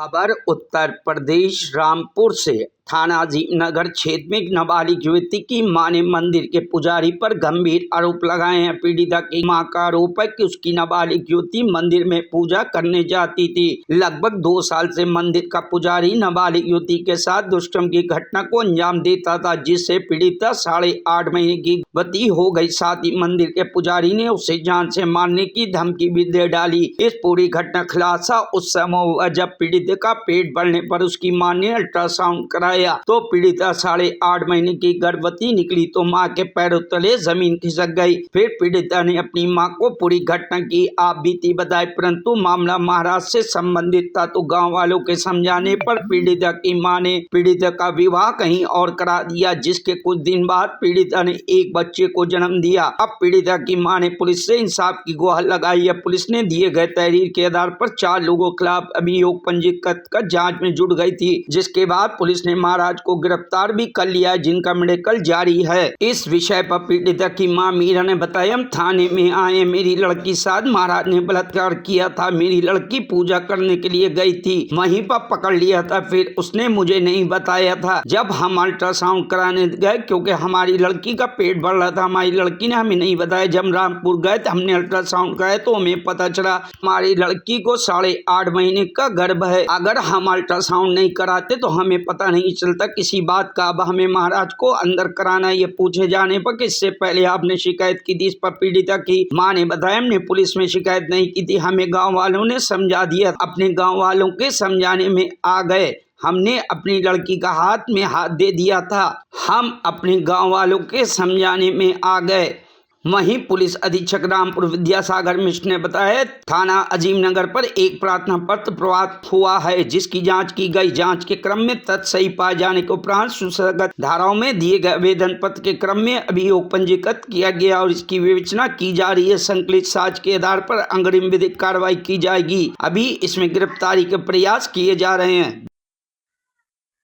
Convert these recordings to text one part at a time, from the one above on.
खबर उत्तर प्रदेश रामपुर से। थाना अजीमनगर क्षेत्र में एक नाबालिग युवती की मां ने मंदिर के पुजारी पर गंभीर आरोप लगाए हैं। पीड़िता की मां का आरोप है कि उसकी नाबालिग युवती मंदिर में पूजा करने जाती थी। लगभग 2 साल से मंदिर का पुजारी नाबालिग युवती के साथ दुष्कर्म की घटना को अंजाम देता था, जिससे पीड़िता 8.5 महीने की गर्भवती हो गई। साथ ही मंदिर के पुजारी ने उसे जान से मारने की धमकी भी दे डाली। इस पूरी घटना खुलासा उस समय हुआ जब पीड़िता का पेट बढ़ने पर उसकी मां ने अल्ट्रासाउंड कराया तो पीड़िता 8.5 महीने की गर्भवती निकली तो मां के पैरों तले जमीन खिसक गई। फिर पीड़िता ने अपनी मां को पूरी घटना की आप बीती बताई, परंतु मामला महाराष्ट्र से संबंधित था। तो गांव वालों के समझाने पर पीड़िता की मां ने पीड़िता का विवाह कहीं और करा दिया, जिसके कुछ दिन बाद पीड़िता ने एक बच्चे को जन्म दिया। अब पीड़िता की मां ने पुलिस से इंसाफ की गुहार लगाई है। पुलिस ने दिए गए तहरीर के आधार पर 4 लोगों के खिलाफ अभियोग पंजीकृत कर जांच में जुट गई थी, जिसके बाद पुलिस ने महाराज को गिरफ्तार भी कर लिया, जिनका मेडिकल जारी है। इस विषय पर पीड़िता की मां मीरा ने बताया, हम थाने में आए, मेरी लड़की साथ महाराज ने बलात्कार किया था। मेरी लड़की पूजा करने के लिए गई थी, वहीं पर पकड़ लिया था। फिर उसने मुझे नहीं बताया था। जब हम अल्ट्रासाउंड कराने गए, क्योंकि हमारी लड़की का पेट बढ़ रहा था, हमारी लड़की ने हमें नहीं बताया। जब रामपुर गए तो हमने अल्ट्रासाउंड कराया तो हमें पता चला हमारी लड़की को 8.5 महीने का गर्भ है। अगर हम अल्ट्रासाउंड नहीं कराते तो हमें पता नहीं चलता किसी बात का। अब हमें महाराज को अंदर कराना। ये पूछे जाने पर कि इससे पहले आपने शिकायत की थी। इस पर पीड़िता की मां ने बताया, हमने पुलिस में शिकायत नहीं की थी, हमें गांव वालों ने समझा दिया। अपने गांव वालों के समझाने में आ गए। हमने अपनी लड़की का हाथ में हाथ दे दिया था। हम अपने गांव वालों के समझाने में आ गए। वहीं पुलिस अधीक्षक रामपुर विद्यासागर मिश्र ने बताया, थाना अजीमनगर पर एक प्रार्थना पत्र प्राप्त हुआ है, जिसकी जांच की गई। जांच के क्रम में तथ्य सही पाए जाने के उपरांत सुसंगत धाराओं में दिए गए आवेदन पत्र के क्रम में अभियोग पंजीकृत किया गया और इसकी विवेचना की जा रही है। संकलित साक्ष्य के आधार पर अग्रिम विधिक कार्रवाई की जाएगी। अभी इसमें गिरफ्तारी के प्रयास किए जा रहे हैं।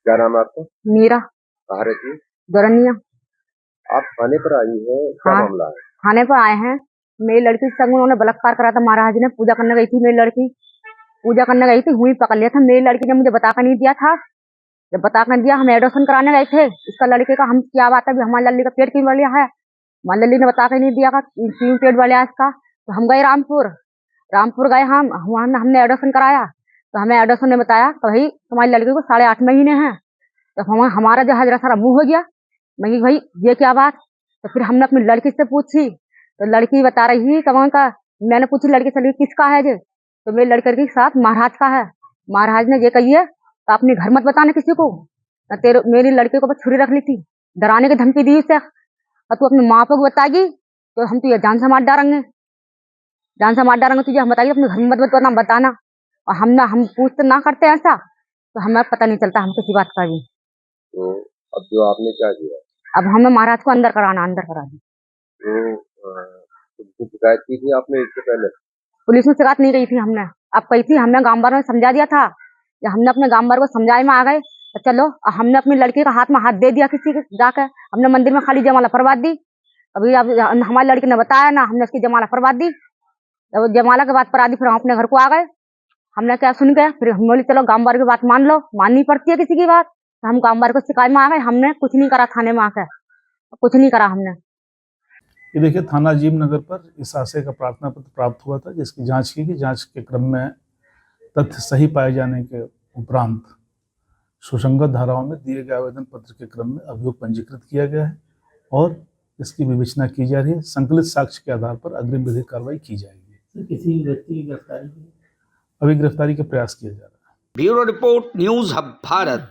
क्या नाम है आपका? मीरा। कहाँ रहती है? दोरनिया। आप थाने पर आई हैं, क्या मामला है? थाने पर आए हैं। मेरी लड़की संग उन्होंने बलात्कार करा था। महाराज ने पूजा करने गई थी, मेरी लड़की पूजा करने गई थी, हुई पकड़ लिया था। मेरी लड़की ने मुझे बता कर नहीं दिया था। जब बता कर दिया, हम एडॉप्शन कराने गए थे। इसका लड़के का हम क्या बात है, हमारी लल्ली का पेट क्यों बढ़ गया है। हमारी लल्ली ने बता कर नहीं दिया क्यों पेट बढ़ गया इसका। तो हम गए रामपुर गए। हमने एडॉप्शन कराया तो हमें एडॉप्शन ने बताया तो भाई तुम्हारी लड़की को 8.5 महीने हैं। तो हमारा जो है सारा मुंह हो गया। मैं भाई ये क्या बात। तो फिर हमने अपनी लड़की से पूछी तो लड़की बता रही कौन का। मैंने पूछी लड़की से किसका है जे, तो मेरी लड़की के साथ महाराज का है। महाराज ने ये कही है तो अपने घर मत बताने किसी को। मेरी लड़की को बस छुरी रख ली थी, डराने की धमकी दी उसे, और तू अपनी माँ को बताएगी तो हम तुझे जान से मार डालेंगे, तुझे हम बताइए अपने घर में मत बताना। और हम पूछते ना करते ऐसा तो हमें पता नहीं चलता हम किसी बात का भी। तो अब जो आपने क्या किया? अब हमें महाराज को अंदर करा दी। तो शिकायत की थी आपने इससे पहले? पुलिस में शिकायत नहीं की थी हमने। अब कही थी, हमने गांव वालों में समझा दिया था। जब हमने अपने गांव वालों को समझाए में आ गए तो चलो, हमने अपनी लड़की का हाथ में हाथ दे दिया किसी के जाकर। हमने मंदिर में खाली जमाला फरमात दी। अभी अब हमारी लड़की ने बताया ना, हमने उसकी जमाला फरमात दी। जब जमाला के बाद फरा दी, फिर हम अपने घर को आ गए। हमने क्या सुन गए, फिर हम बोले चलो गांव वालों की बात मान लो, माननी पड़ती है किसी की बात। तो हम गांव वालों को शिकायत में आ गए। हमने कुछ नहीं करा, थाने में आकर कुछ नहीं करा हमने। ये देखिए, थाना अजीमनगर पर इस आशय का प्रार्थना पत्र प्राप्त हुआ था, जिसकी जांच की गई। जांच के क्रम में तथ्य सही पाए जाने के उपरांत सुसंगत धाराओं में दिए गए आवेदन पत्र के क्रम में अभियोग पंजीकृत किया गया है और इसकी विवेचना की जा रही है। संकलित साक्ष्य के आधार पर अग्रिम विधिक कार्रवाई की जाएगी। किसी व्यक्ति की गिरफ्तारी अभी गिरफ्तारी के प्रयास किए जा रहे हैं। Bureau report, news hub Bharat.